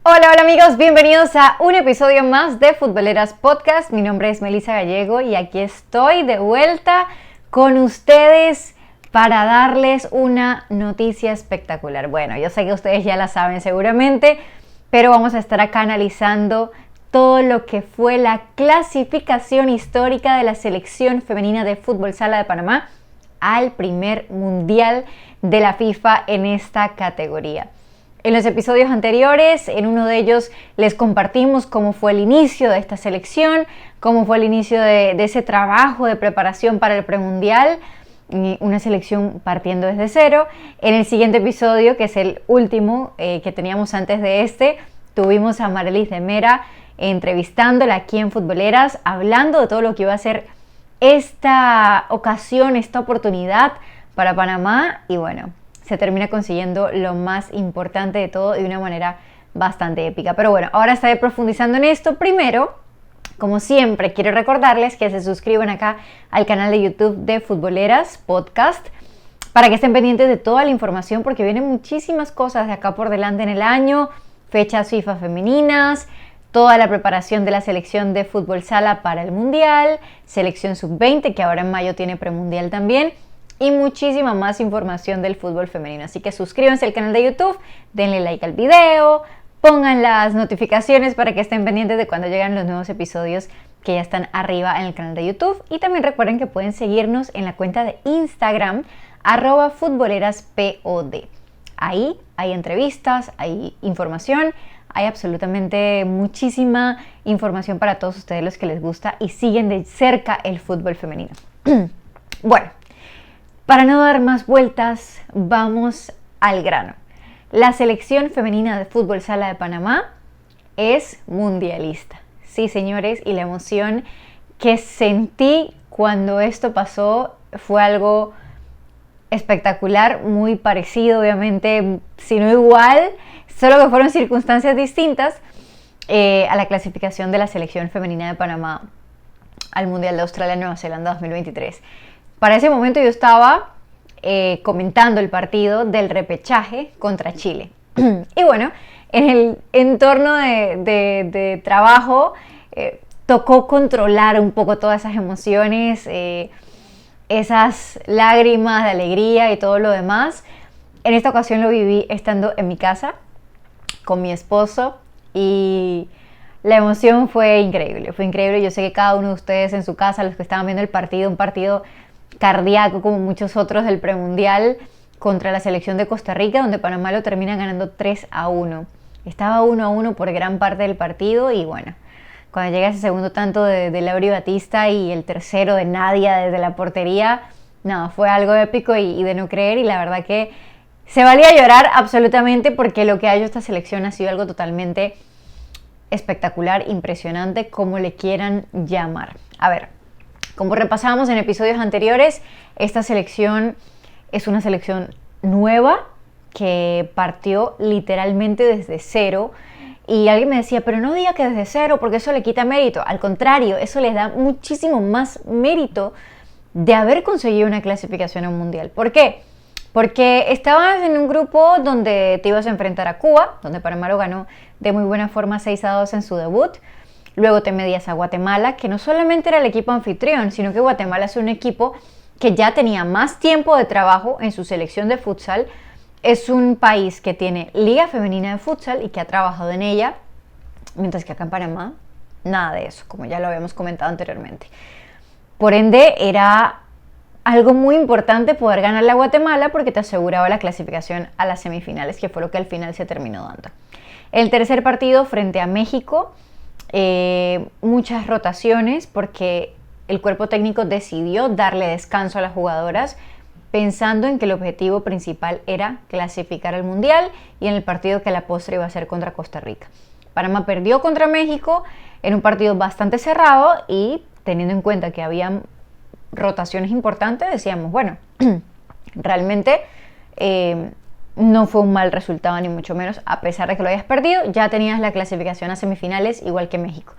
Hola, hola amigos, bienvenidos a un episodio más de Futboleras Podcast. Mi nombre es Melissa Gallego y aquí estoy de vuelta con ustedes para darles una noticia espectacular. Bueno, yo sé que ustedes ya la saben seguramente, pero vamos a estar acá analizando todo lo que fue la clasificación histórica de la selección femenina de fútbol sala de Panamá al primer mundial de la FIFA en esta categoría. En los episodios anteriores, en uno de ellos les compartimos cómo fue el inicio de esta selección, cómo fue el inicio de ese trabajo de preparación para el premundial, una selección partiendo desde cero. En el siguiente episodio, que es el último que teníamos antes de este, tuvimos a Marelis de Mera entrevistándola aquí en Futboleras, hablando de todo lo que iba a ser esta ocasión, esta oportunidad para Panamá y bueno, se termina consiguiendo lo más importante de todo de una manera bastante épica. Pero bueno, ahora estaré profundizando en esto. Primero, como siempre, quiero recordarles que se suscriban acá al canal de YouTube de Futboleras Podcast para que estén pendientes de toda la información porque vienen muchísimas cosas de acá por delante en el año, fechas FIFA femeninas, toda la preparación de la selección de fútbol sala para el Mundial, selección sub-20 que ahora en mayo tiene premundial también, y muchísima más información del fútbol femenino. Así que suscríbanse al canal de YouTube, denle like al video, pongan las notificaciones para que estén pendientes de cuando llegan los nuevos episodios que ya están arriba en el canal de YouTube. Y también recuerden que pueden seguirnos en la cuenta de Instagram, @futboleraspod. Ahí hay entrevistas, hay información, hay absolutamente muchísima información para todos ustedes los que les gusta y siguen de cerca el fútbol femenino. Bueno, para no dar más vueltas, vamos al grano. La selección femenina de fútbol sala de Panamá es mundialista. Sí, señores, y la emoción que sentí cuando esto pasó fue algo espectacular, muy parecido, obviamente, si no igual, solo que fueron circunstancias distintas a la clasificación de la selección femenina de Panamá al Mundial de Australia-Nueva Zelanda 2023. Para ese momento yo estaba comentando el partido del repechaje contra Chile. Y bueno, en el entorno de trabajo tocó controlar un poco todas esas emociones, esas lágrimas de alegría y todo lo demás. En esta ocasión lo viví estando en mi casa con mi esposo y la emoción fue increíble, fue increíble. Yo sé que cada uno de ustedes en su casa, los que estaban viendo el partido, un partido cardíaco como muchos otros del premundial contra la selección de Costa Rica, donde Panamá lo termina ganando 3-1. Estaba 1-1 por gran parte del partido y bueno, cuando llega ese segundo tanto de Lauri Batista y el tercero de Nadia desde la portería, no, fue algo épico y de no creer, y la verdad que se valía llorar absolutamente porque lo que ha hecho esta selección ha sido algo totalmente espectacular, impresionante, como le quieran llamar. A ver, como repasábamos en episodios anteriores, esta selección es una selección nueva que partió literalmente desde cero. Y alguien me decía, pero no diga que desde cero porque eso le quita mérito. Al contrario, eso les da muchísimo más mérito de haber conseguido una clasificación a un mundial. ¿Por qué? Porque estabas en un grupo donde te ibas a enfrentar a Cuba, donde Panamá lo ganó de muy buena forma 6-2 en su debut. Luego te medías a Guatemala, que no solamente era el equipo anfitrión, sino que Guatemala es un equipo que ya tenía más tiempo de trabajo en su selección de futsal. Es un país que tiene liga femenina de futsal y que ha trabajado en ella, mientras que acá en Panamá, nada de eso, como ya lo habíamos comentado anteriormente. Por ende, era algo muy importante poder ganarle a Guatemala porque te aseguraba la clasificación a las semifinales, que fue lo que al final se terminó dando. El tercer partido frente a México, muchas rotaciones porque el cuerpo técnico decidió darle descanso a las jugadoras pensando en que el objetivo principal era clasificar al Mundial y en el partido que a la postre iba a ser contra Costa Rica. Panamá perdió contra México en un partido bastante cerrado y teniendo en cuenta que había rotaciones importantes, decíamos, bueno, realmente no fue un mal resultado ni mucho menos, a pesar de que lo hayas perdido, ya tenías la clasificación a semifinales igual que México.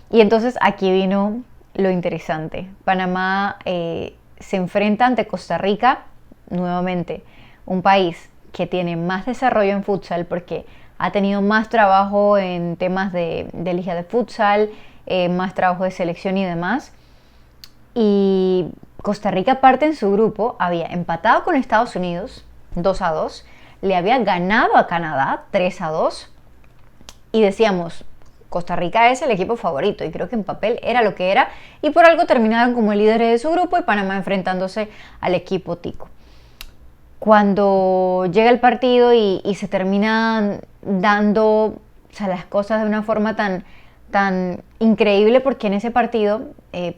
Y entonces aquí vino lo interesante. Panamá se enfrenta ante Costa Rica, nuevamente, un país que tiene más desarrollo en futsal porque ha tenido más trabajo en temas de liga de futsal, más trabajo de selección y demás. Y Costa Rica, aparte en su grupo, había empatado con Estados Unidos 2-2, le había ganado a Canadá 3-2 y decíamos, Costa Rica es el equipo favorito, y creo que en papel era lo que era, y por algo terminaron como líderes de su grupo y Panamá enfrentándose al equipo tico. Cuando llega el partido y se terminan dando, las cosas de una forma tan increíble, porque en ese partido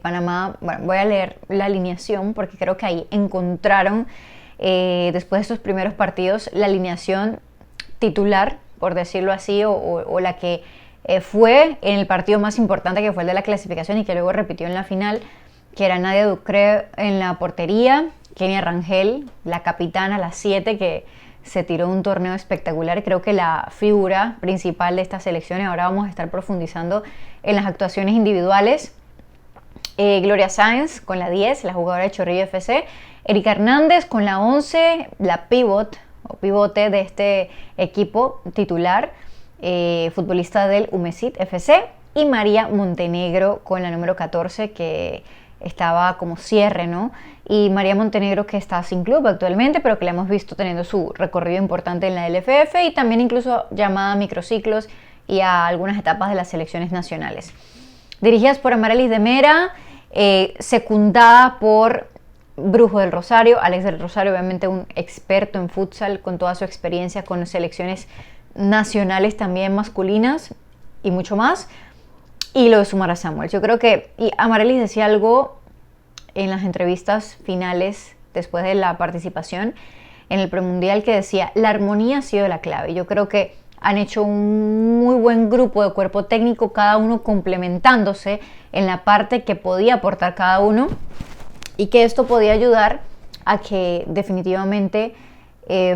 Panamá, bueno, voy a leer la alineación porque creo que ahí encontraron, después de estos primeros partidos, la alineación titular, por decirlo así, o la que fue en el partido más importante, que fue el de la clasificación y que luego repitió en la final, que era Nadia Ducre en la portería, Kenia Rangel, la capitana, la 7, que se tiró un torneo espectacular. Creo que la figura principal de esta selección, y ahora vamos a estar profundizando en las actuaciones individuales. Gloria Sáenz con la 10, la jugadora de Chorrillo FC. Erika Hernández con la 11, la pivote de este equipo titular, futbolista del Umesit FC. Y María Montenegro con la número 14, que estaba como cierre, ¿no? Y María Montenegro, que está sin club actualmente, pero que la hemos visto teniendo su recorrido importante en la LFF y también incluso llamada a microciclos y a algunas etapas de las selecciones nacionales. Dirigidas por Amarelis de Mera, secundada por Brujo del Rosario, Alex del Rosario, obviamente un experto en futsal con toda su experiencia con selecciones nacionales también masculinas y mucho más. Y lo de Sumara Samuel. Yo creo que, y Amarelis decía algo en las entrevistas finales después de la participación en el premundial, que decía, la armonía ha sido la clave. Yo creo que han hecho un muy buen grupo de cuerpo técnico, cada uno complementándose en la parte que podía aportar cada uno, y que esto podía ayudar a que definitivamente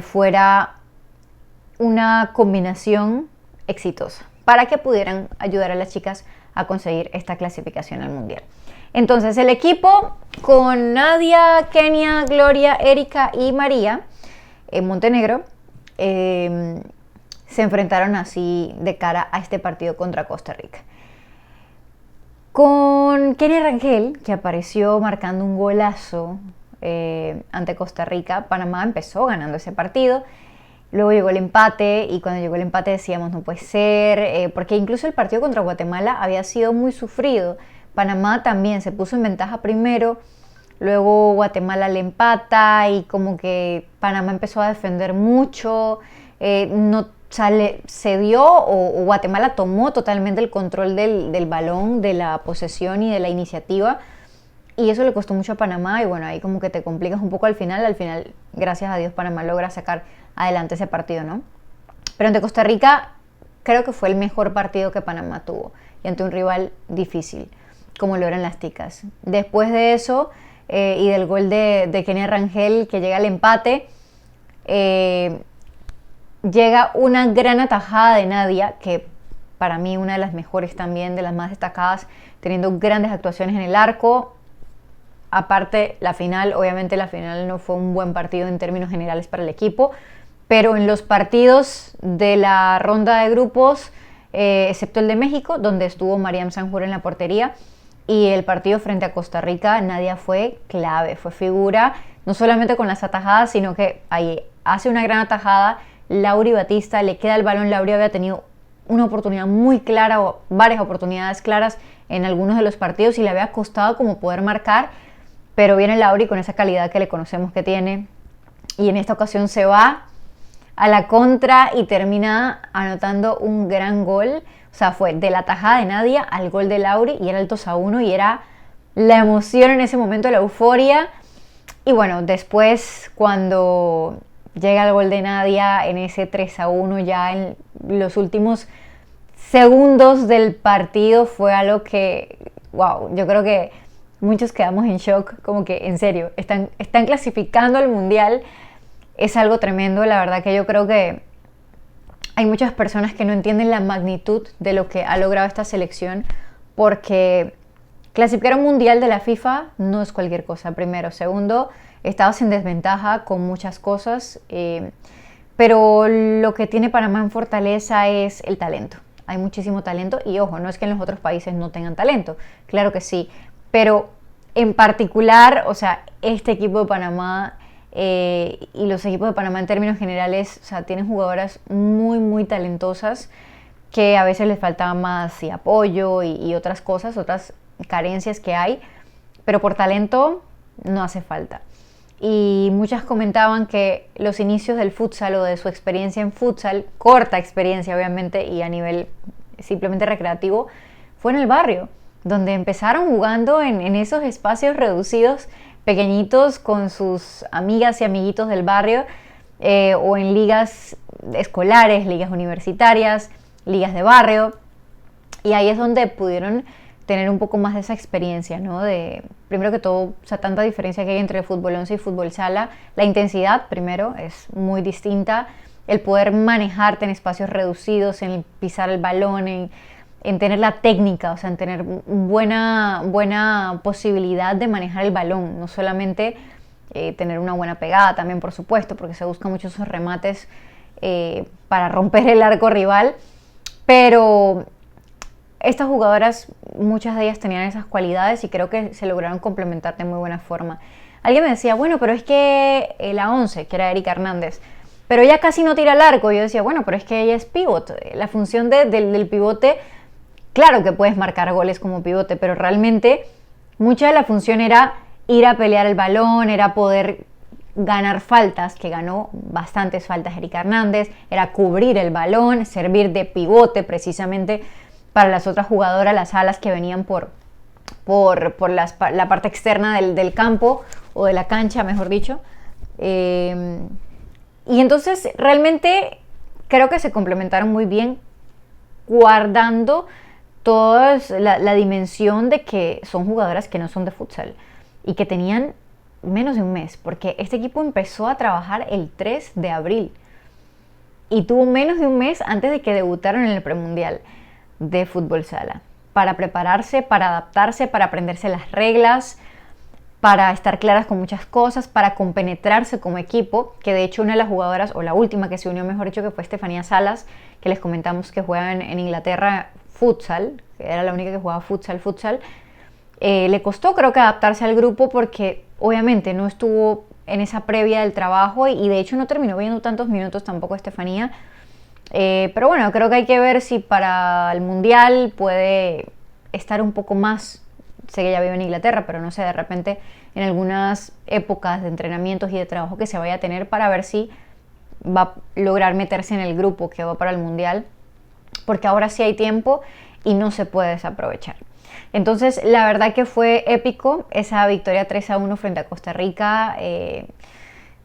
fuera una combinación exitosa para que pudieran ayudar a las chicas a conseguir esta clasificación al mundial. Entonces el equipo con Nadia, Kenia, Gloria, Erika y María Montenegro se enfrentaron así de cara a este partido contra Costa Rica. Con Kenia Rangel, que apareció marcando un golazo ante Costa Rica, Panamá empezó ganando ese partido. Luego llegó el empate, y cuando llegó el empate decíamos, no puede ser, porque incluso el partido contra Guatemala había sido muy sufrido. Panamá también se puso en ventaja primero, luego Guatemala le empata y como que Panamá empezó a defender mucho, no cedió, o Guatemala tomó totalmente el control del balón, de la posesión y de la iniciativa, y eso le costó mucho a Panamá. Y bueno, ahí como que te complicas un poco al final, gracias a Dios, Panamá logra sacar adelante ese partido, ¿no? Pero ante Costa Rica creo que fue el mejor partido que Panamá tuvo, y ante un rival difícil como lo eran las ticas. Después de eso y del gol de Kenia Rangel, que llega al empate, llega una gran atajada de Nadia, que para mí una de las mejores también, de las más destacadas, teniendo grandes actuaciones en el arco. Aparte, la final, obviamente la final no fue un buen partido en términos generales para el equipo, pero en los partidos de la ronda de grupos, excepto el de México, donde estuvo Mariam Sanjur en la portería, y el partido frente a Costa Rica, Nadia fue clave, fue figura, no solamente con las atajadas, sino que ahí hace una gran atajada. Lauri Batista le queda el balón. Lauri había tenido una oportunidad muy clara, o varias oportunidades claras en algunos de los partidos, y le había costado como poder marcar, pero viene Lauri con esa calidad que le conocemos que tiene, y en esta ocasión se va a la contra y termina anotando un gran gol. O sea, fue de la tajada de Nadia al gol de Lauri, y era el 2-1, y era la emoción en ese momento, la euforia. Y bueno, después cuando llega el gol de Nadia en ese 3-1, ya en los últimos segundos del partido, fue algo que, wow, yo creo que muchos quedamos en shock, como que en serio, están clasificando al mundial. Es algo tremendo, la verdad que yo creo que hay muchas personas que no entienden la magnitud de lo que ha logrado esta selección, porque clasificar a un mundial de la FIFA no es cualquier cosa, primero. Segundo, estabas en desventaja con muchas cosas, Pero lo que tiene Panamá en fortaleza es el talento. Hay muchísimo talento y ojo, no es que en los otros países no tengan talento, claro que sí, pero en particular, o sea, este equipo de Panamá y los equipos de Panamá en términos generales, o sea, tienen jugadoras muy, muy talentosas que a veces les falta más y apoyo y otras cosas, otras carencias que hay, pero por talento no hace falta. Y muchas comentaban que los inicios del futsal o de su experiencia en futsal, corta experiencia obviamente y a nivel simplemente recreativo, fue en el barrio, donde empezaron jugando en esos espacios reducidos, pequeñitos, con sus amigas y amiguitos del barrio, o en ligas escolares, ligas universitarias, ligas de barrio, y ahí es donde pudieron tener un poco más de esa experiencia, ¿no? De, primero que todo, o sea, tanta diferencia que hay entre fútbol 11 y fútbol sala. La intensidad, primero, es muy distinta. El poder manejarte en espacios reducidos, en pisar el balón, en tener la técnica, o sea, en tener buena posibilidad de manejar el balón. No solamente tener una buena pegada también, por supuesto, porque se buscan muchos esos remates para romper el arco rival. Pero estas jugadoras, muchas de ellas tenían esas cualidades y creo que se lograron complementar de muy buena forma. Alguien me decía, bueno, pero es que la 11, que era Erika Hernández, pero ella casi no tira al arco. Yo decía, bueno, pero es que ella es pivot. La función del pivote, claro que puedes marcar goles como pivote, pero realmente mucha de la función era ir a pelear el balón, era poder ganar faltas, que ganó bastantes faltas Erika Hernández, era cubrir el balón, servir de pivote precisamente para las otras jugadoras, las alas que venían por la parte externa del campo o de la cancha, mejor dicho. Y entonces realmente creo que se complementaron muy bien, guardando toda la dimensión de que son jugadoras que no son de futsal y que tenían menos de un mes, porque este equipo empezó a trabajar el 3 de abril y tuvo menos de un mes antes de que debutaron en el premundial de fútbol sala, para prepararse, para adaptarse, para aprenderse las reglas, para estar claras con muchas cosas, para compenetrarse como equipo, que de hecho una de las jugadoras, o la última que se unió, mejor dicho, que fue Estefanía Salas, que les comentamos que juega en Inglaterra futsal, que era la única que jugaba futsal, le costó creo que adaptarse al grupo porque obviamente no estuvo en esa previa del trabajo y de hecho no terminó viendo tantos minutos tampoco Estefanía. Pero bueno, creo que hay que ver si para el Mundial puede estar un poco más. Sé que ella vive en Inglaterra, pero no sé, de repente en algunas épocas de entrenamientos y de trabajo que se vaya a tener para ver si va a lograr meterse en el grupo que va para el Mundial, porque ahora sí hay tiempo y no se puede desaprovechar. Entonces, la verdad que fue épico esa victoria 3-1 frente a Costa Rica.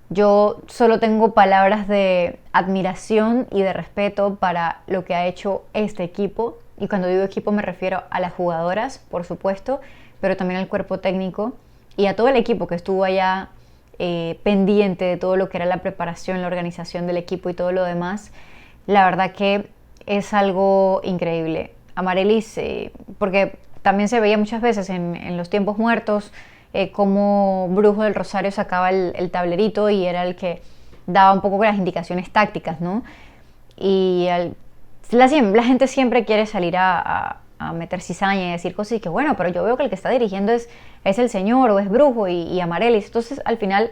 Yo solo tengo palabras de admiración y de respeto para lo que ha hecho este equipo. Y cuando digo equipo me refiero a las jugadoras, por supuesto, pero también al cuerpo técnico y a todo el equipo que estuvo allá pendiente de todo lo que era la preparación, la organización del equipo y todo lo demás. La verdad que es algo increíble. Amarelis, porque también se veía muchas veces en los tiempos muertos, como Brujo del Rosario sacaba el tablerito y era el que daba un poco las indicaciones tácticas, ¿no? Y la gente siempre quiere salir a meter cizaña y decir cosas y que bueno, pero yo veo que el que está dirigiendo es el señor o es Brujo y Amarelis. Entonces al final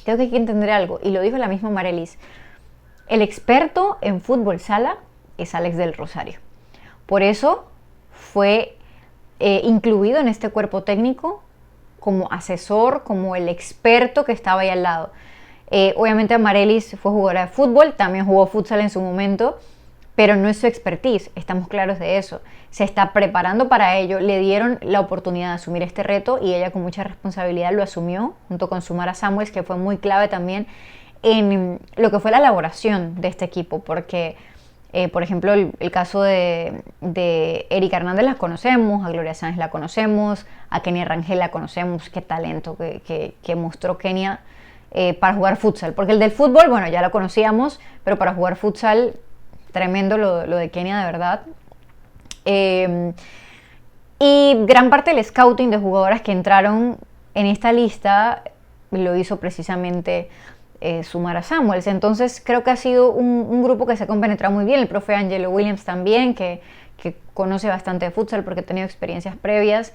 creo que hay que entender algo, y lo dijo la misma Amarelis: el experto en fútbol sala es Alex del Rosario. Por eso fue incluido en este cuerpo técnico como asesor, como el experto que estaba ahí al lado. Obviamente Amarelis fue jugadora de fútbol, también jugó futsal en su momento, pero no es su expertise, estamos claros de eso. Se está preparando para ello, le dieron la oportunidad de asumir este reto y ella con mucha responsabilidad lo asumió, junto con Sumara Samuels, que fue muy clave también en lo que fue la elaboración de este equipo, porque por ejemplo, el caso de Erika Hernández la conocemos, a Gloria Sáenz la conocemos, a Kenia Rangel la conocemos, qué talento que mostró Kenia para jugar futsal. Porque el del fútbol, bueno, ya lo conocíamos, pero para jugar futsal, tremendo lo de Kenia, de verdad. Y gran parte del scouting de jugadoras que entraron en esta lista lo hizo precisamente sumar a Samuels. Entonces creo que ha sido un grupo que se ha compenetrado muy bien. El profe Angelo Williams también, que conoce bastante de futsal porque ha tenido experiencias previas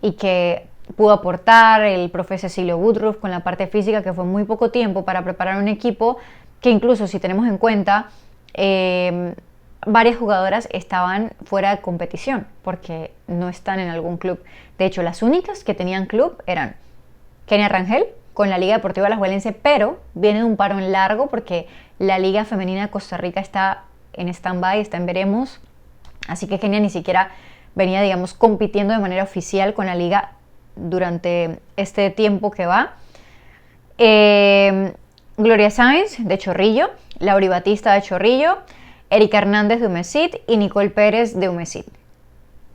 y que pudo aportar. El profe Cecilio Woodruff con la parte física, que fue muy poco tiempo para preparar un equipo que, incluso si tenemos en cuenta, varias jugadoras estaban fuera de competición porque no están en algún club. De hecho, las únicas que tenían club eran Kenia Rangel con la Liga Deportiva Alajuelense, pero viene de un parón largo porque la Liga Femenina de Costa Rica está en stand-by, está en veremos. Así que Kenia ni siquiera venía, digamos, compitiendo de manera oficial con la liga durante este tiempo que va. Gloria Sáenz de Chorrillo, Lauri Batista de Chorrillo, Erika Hernández de Humesit y Nicole Pérez de Humesit.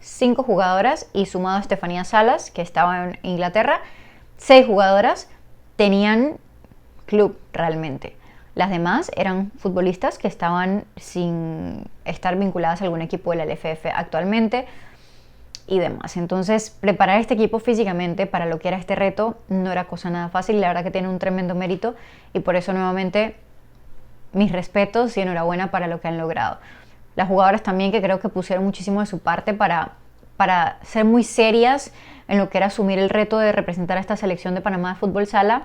5 jugadoras, y sumado a Estefanía Salas, que estaba en Inglaterra, 6 jugadoras tenían club realmente. Las demás eran futbolistas que estaban sin estar vinculadas a algún equipo de la LFF actualmente y demás. Entonces, preparar este equipo físicamente para lo que era este reto no era cosa nada fácil. La verdad que tiene un tremendo mérito y por eso, nuevamente, mis respetos y enhorabuena para lo que han logrado. Las jugadoras también, que creo que pusieron muchísimo de su parte para ser muy serias en lo que era asumir el reto de representar a esta selección de Panamá de fútbol sala.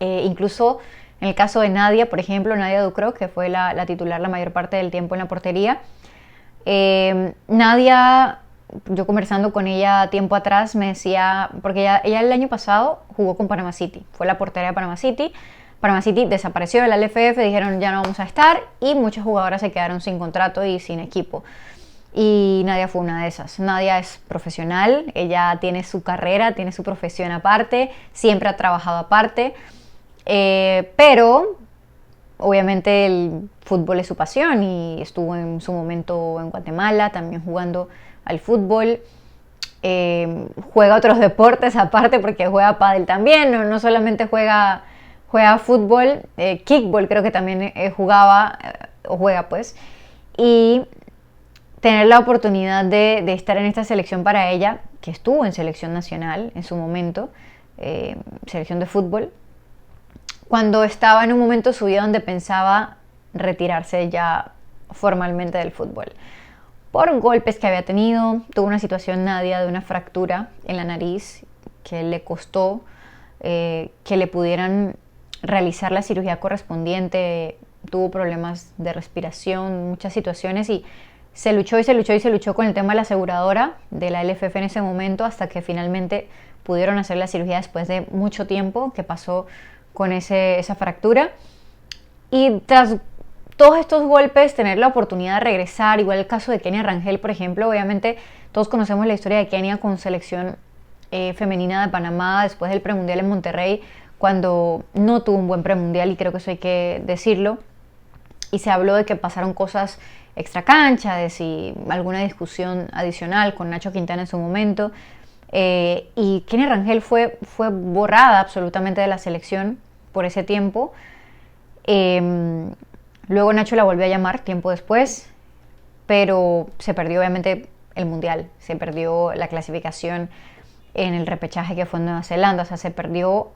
Incluso en el caso de Nadia, por ejemplo, Nadia Ducro, que fue la titular la mayor parte del tiempo en la portería. Nadia, yo conversando con ella tiempo atrás, me decía, porque ella el año pasado jugó con Panama City, fue la portera de Panama City. Panama City desapareció de la LFF, dijeron ya no vamos a estar, y muchas jugadoras se quedaron sin contrato y sin equipo. Y Nadia fue una de esas. Nadia es profesional, ella tiene su carrera, tiene su profesión aparte, siempre ha trabajado aparte, pero obviamente el fútbol es su pasión y estuvo en su momento en Guatemala también jugando al fútbol. Juega otros deportes aparte porque juega pádel también, no solamente juega fútbol, kickball creo que también jugaba o juega pues. Y tener la oportunidad de estar en esta selección para ella, que estuvo en selección nacional en su momento, selección de fútbol, cuando estaba en un momento de su vida donde pensaba retirarse ya formalmente del fútbol. Por golpes que había tenido, tuvo una situación, Nadia, de una fractura en la nariz que le costó que le pudieran realizar la cirugía correspondiente. Tuvo problemas de respiración, muchas situaciones, y se luchó con el tema de la aseguradora de la LFF en ese momento, hasta que finalmente pudieron hacer la cirugía después de mucho tiempo que pasó con esa fractura. Y tras todos estos golpes, tener la oportunidad de regresar, igual el caso de Kenia Rangel, por ejemplo. Obviamente todos conocemos la historia de Kenia con selección femenina de Panamá después del premundial en Monterrey, cuando no tuvo un buen premundial, y creo que eso hay que decirlo. Y se habló de que pasaron cosas extra cancha, de si alguna discusión adicional con Nacho Quintana en su momento. Y Kenia Rangel fue borrada absolutamente de la selección por ese tiempo. Luego Nacho la volvió a llamar tiempo después, pero se perdió obviamente el mundial, se perdió la clasificación en el repechaje que fue en Nueva Zelanda, o sea, se perdió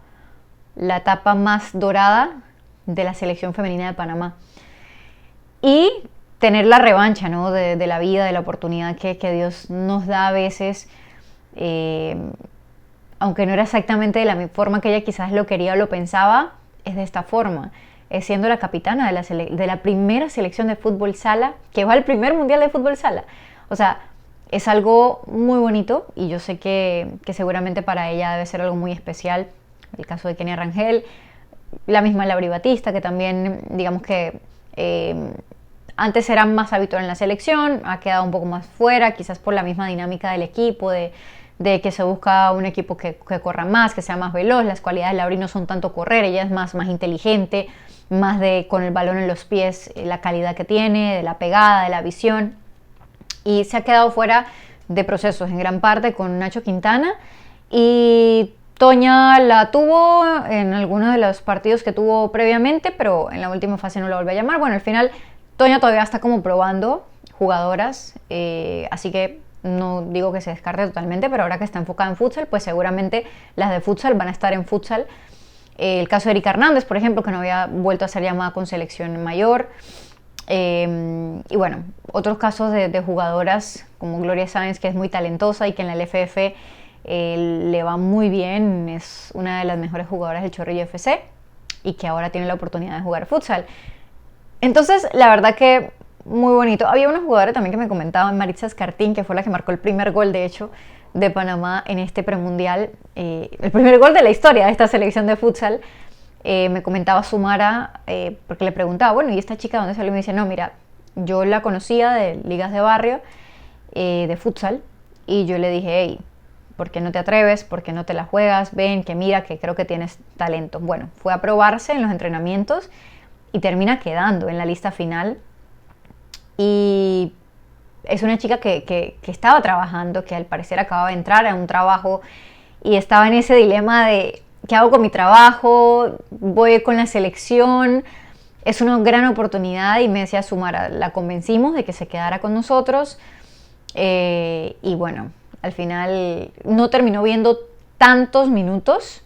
la etapa más dorada de la selección femenina de Panamá. Y tener la revancha, ¿no?, de la vida, de la oportunidad que Dios nos da a veces, aunque no era exactamente de la forma que ella quizás lo quería o lo pensaba, es de esta forma, siendo la capitana de la primera selección de fútbol sala, que va al primer mundial de fútbol sala. O sea, es algo muy bonito, y yo sé que seguramente para ella debe ser algo muy especial. El caso de Kenia Rangel, la misma Lauri Batista, que también, digamos que antes era más habitual en la selección, ha quedado un poco más fuera, quizás por la misma dinámica del equipo, de que se busca un equipo que corra más, que sea más veloz. Las cualidades de Lauri no son tanto correr, ella es más inteligente, más de con el balón en los pies, la calidad que tiene, de la pegada, de la visión. Y se ha quedado fuera de procesos en gran parte con Nacho Quintana, y Toña la tuvo en algunos de los partidos que tuvo previamente, pero en la última fase no la volvió a llamar. Bueno, al final Toña todavía está como probando jugadoras, así que no digo que se descarte totalmente, pero ahora que está enfocada en futsal, pues seguramente las de futsal van a estar en futsal. El caso de Erika Hernández, por ejemplo, que no había vuelto a ser llamada con selección mayor. Y bueno, otros casos de jugadoras como Gloria Sáenz, que es muy talentosa y que en la LFF le va muy bien, es una de las mejores jugadoras del Chorrillo FC y que ahora tiene la oportunidad de jugar futsal. Entonces, la verdad que muy bonito. Había una jugadora también que me comentaba, Maritza Escartín, que fue la que marcó el primer gol, de hecho, de Panamá en este premundial, el primer gol de la historia de esta selección de futsal. Me comentaba Sumara, porque le preguntaba, bueno, ¿y esta chica dónde salió? Y me dice, no, mira, yo la conocía de ligas de barrio, de futsal, y yo le dije, hey, ¿por qué no te atreves? ¿Por qué no te la juegas? Ven, que mira, que creo que tienes talento. Bueno, fue a probarse en los entrenamientos y termina quedando en la lista final. Y es una chica que estaba trabajando, que al parecer acababa de entrar a un trabajo y estaba en ese dilema de ¿qué hago con mi trabajo? ¿Voy con la selección? Es una gran oportunidad y me decía Sumara, la convencimos de que se quedara con nosotros y bueno, al final no terminó viendo tantos minutos,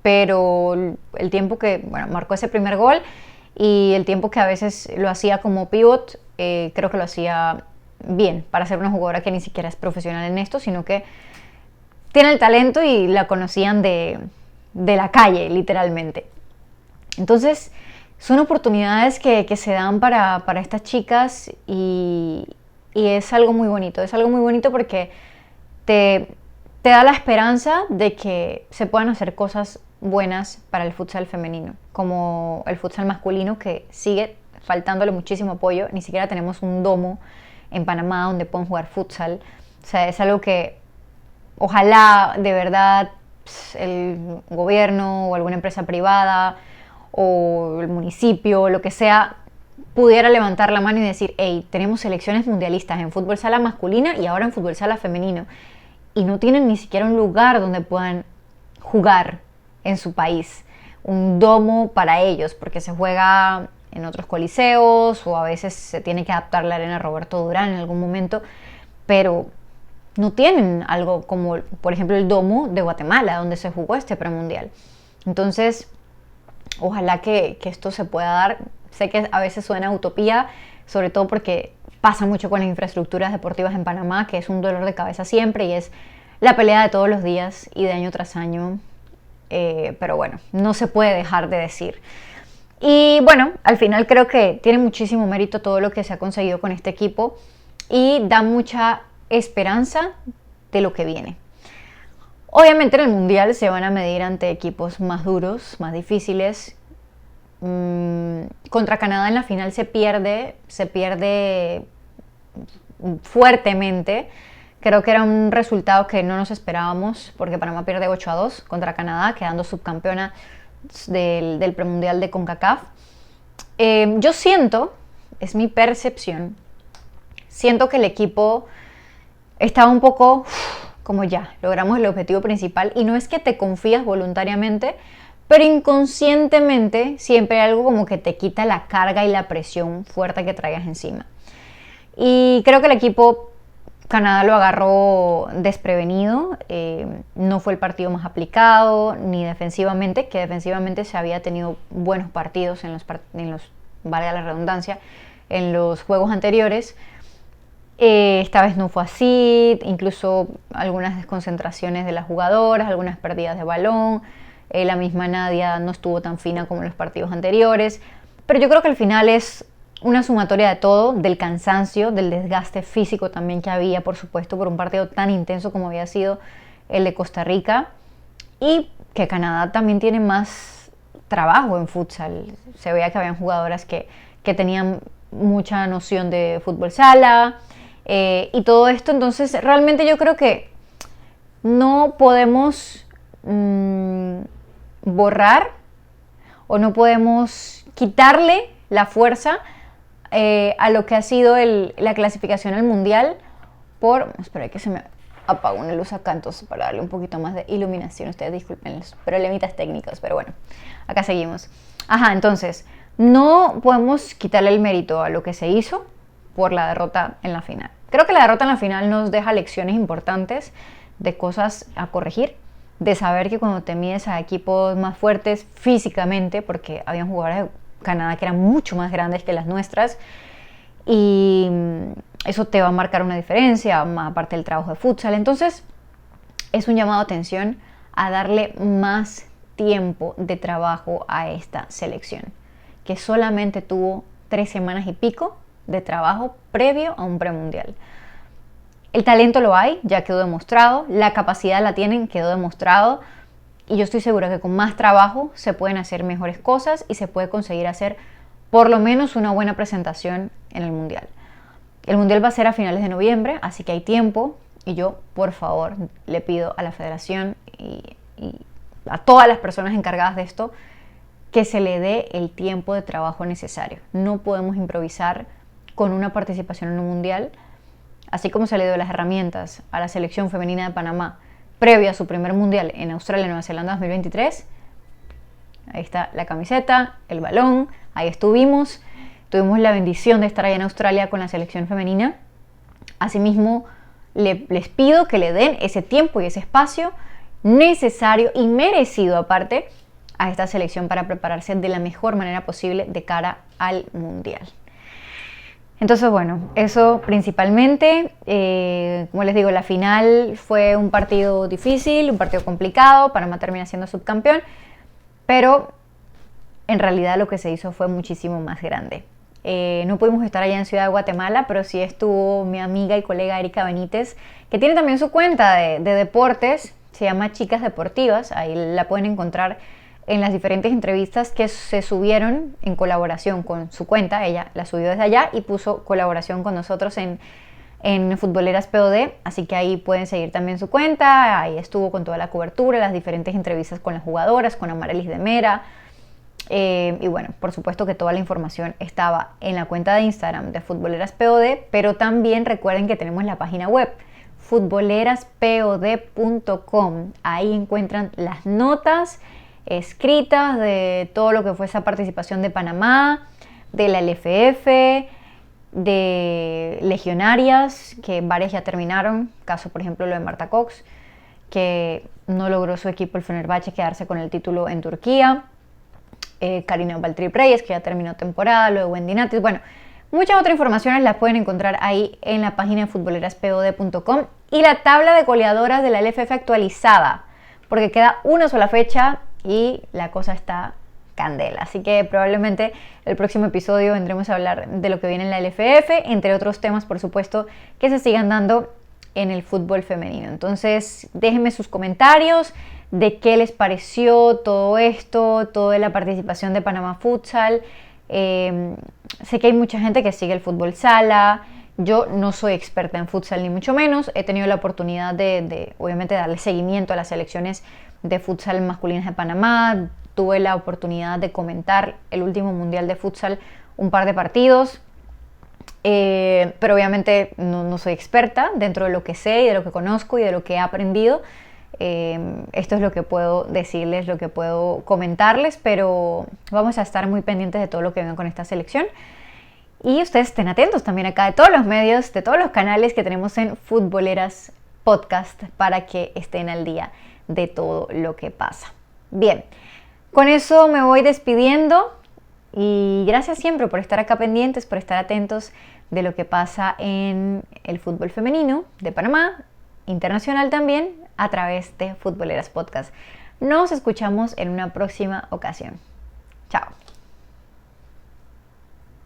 pero el tiempo que, bueno, marcó ese primer gol y el tiempo que a veces lo hacía como pivot, creo que lo hacía bien para ser una jugadora que ni siquiera es profesional en esto, sino que tiene el talento y la conocían de la calle, literalmente. Entonces, son oportunidades que se dan para estas chicas y es algo muy bonito. Es algo muy bonito porque te da la esperanza de que se puedan hacer cosas buenas para el futsal femenino, como el futsal masculino, que sigue faltándole muchísimo apoyo. Ni siquiera tenemos un domo en Panamá donde puedan jugar futsal. O sea, es algo que ojalá de verdad el gobierno o alguna empresa privada o el municipio, lo que sea, pudiera levantar la mano y decir, hey, tenemos selecciones mundialistas en fútbol sala masculina y ahora en fútbol sala femenino y no tienen ni siquiera un lugar donde puedan jugar en su país, un domo para ellos, porque se juega en otros coliseos o a veces se tiene que adaptar la arena Roberto Durán en algún momento, pero no tienen algo como, por ejemplo, el domo de Guatemala, donde se jugó este premundial. Entonces, ojalá que esto se pueda dar. Sé que a veces suena utopía, sobre todo porque pasa mucho con las infraestructuras deportivas en Panamá, que es un dolor de cabeza siempre y es la pelea de todos los días y de año tras año. Pero bueno, no se puede dejar de decir. Y bueno, al final creo que tiene muchísimo mérito todo lo que se ha conseguido con este equipo y da mucha esperanza de lo que viene. Obviamente en el Mundial se van a medir ante equipos más duros, más difíciles. Contra Canadá en la final se pierde fuertemente. Creo que era un resultado que no nos esperábamos porque Panamá pierde 8-2 contra Canadá, quedando subcampeona del premundial de CONCACAF. Yo siento, es mi percepción, siento que el equipo estaba un poco como ya, logramos el objetivo principal y no es que te confías voluntariamente, pero inconscientemente siempre hay algo como que te quita la carga y la presión fuerte que traigas encima. Y creo que el equipo Canadá lo agarró desprevenido, no fue el partido más aplicado, ni defensivamente, que defensivamente se había tenido buenos partidos en los valga la redundancia, en los juegos anteriores. Esta vez no fue así, incluso algunas desconcentraciones de las jugadoras, algunas pérdidas de balón, la misma Nadia no estuvo tan fina como en los partidos anteriores, pero yo creo que al final es una sumatoria de todo, del cansancio, del desgaste físico también que había, por supuesto, por un partido tan intenso como había sido el de Costa Rica, y que Canadá también tiene más trabajo en futsal. Se veía que habían jugadoras que tenían mucha noción de fútbol sala, y todo esto. Entonces realmente yo creo que no podemos borrar o no podemos quitarle la fuerza a lo que ha sido la clasificación al mundial por... Espera que se me apagó una luz acá, entonces para darle un poquito más de iluminación. Ustedes disculpen los problemitas técnicos, pero bueno, acá seguimos. Entonces no podemos quitarle el mérito a lo que se hizo por la derrota en la final. Creo que la derrota en la final nos deja lecciones importantes de cosas a corregir de saber que cuando te mides a equipos más fuertes físicamente, porque habían jugadores de Canadá que eran mucho más grandes que las nuestras, y eso te va a marcar una diferencia, más aparte del trabajo de futsal. Entonces es un llamado de atención a darle más tiempo de trabajo a esta selección, que solamente tuvo 3 semanas y pico de trabajo previo a un premundial. El talento lo hay, ya quedó demostrado, la capacidad la tienen, quedó demostrado, y yo estoy segura que con más trabajo se pueden hacer mejores cosas y se puede conseguir hacer por lo menos una buena presentación en el Mundial. El Mundial va a ser a finales de noviembre, así que hay tiempo, y yo, por favor, le pido a la federación y a todas las personas encargadas de esto que se le dé el tiempo de trabajo necesario. No podemos improvisar con una participación en un Mundial, así como se le dio las herramientas a la selección femenina de Panamá previo a su primer Mundial en Australia y Nueva Zelanda 2023. Ahí está la camiseta, el balón, ahí estuvimos. Tuvimos la bendición de estar allá en Australia con la selección femenina. Asimismo, les pido que le den ese tiempo y ese espacio necesario y merecido aparte a esta selección para prepararse de la mejor manera posible de cara al Mundial. Entonces, bueno, eso principalmente. Como les digo, la final fue un partido difícil, un partido complicado. Panamá termina siendo subcampeón, pero en realidad lo que se hizo fue muchísimo más grande. No pudimos estar allá en Ciudad de Guatemala, pero sí estuvo mi amiga y colega Erika Benítez, que tiene también su cuenta de deportes, se llama Chicas Deportivas. Ahí la pueden encontrar en las diferentes entrevistas que se subieron en colaboración con su cuenta. Ella la subió desde allá y puso colaboración con nosotros en Futboleras POD, así que ahí pueden seguir también su cuenta. Ahí estuvo con toda la cobertura, las diferentes entrevistas con las jugadoras, con Amarelis de Mera, y bueno, por supuesto que toda la información estaba en la cuenta de Instagram de Futboleras POD, pero también recuerden que tenemos la página web futboleraspod.com. Ahí encuentran las notas escritas de todo lo que fue esa participación de Panamá, de la LFF, de legionarias, que varias ya terminaron, caso por ejemplo lo de Marta Cox, que no logró su equipo el Fenerbahce quedarse con el título en Turquía, Karina Baltrip Reyes, que ya terminó temporada, lo de Wendy Natis. Bueno, muchas otras informaciones las pueden encontrar ahí en la página de futboleraspod.com, y la tabla de goleadoras de la LFF actualizada, porque queda una sola fecha y la cosa está candela. Así que probablemente el próximo episodio vendremos a hablar de lo que viene en la LFF, entre otros temas, por supuesto, que se sigan dando en el fútbol femenino. Entonces, déjenme sus comentarios de qué les pareció todo esto, toda la participación de Panamá Futsal. Sé que hay mucha gente que sigue el fútbol sala. Yo no soy experta en futsal ni mucho menos. He tenido la oportunidad de obviamente darle seguimiento a las selecciones de futsal masculinas de Panamá. Tuve la oportunidad de comentar el último mundial de futsal, un par de partidos, pero obviamente no soy experta dentro de lo que sé y de lo que conozco y de lo que he aprendido. Esto es lo que puedo decirles, lo que puedo comentarles, pero vamos a estar muy pendientes de todo lo que venga con esta selección. Y ustedes estén atentos también acá de todos los medios, de todos los canales que tenemos en Futboleras Podcast, para que estén al día de todo lo que pasa. Bien, con eso me voy despidiendo y gracias siempre por estar acá pendientes, por estar atentos de lo que pasa en el fútbol femenino de Panamá, internacional también, a través de Futboleras Podcast. Nos escuchamos en una próxima ocasión. Chao.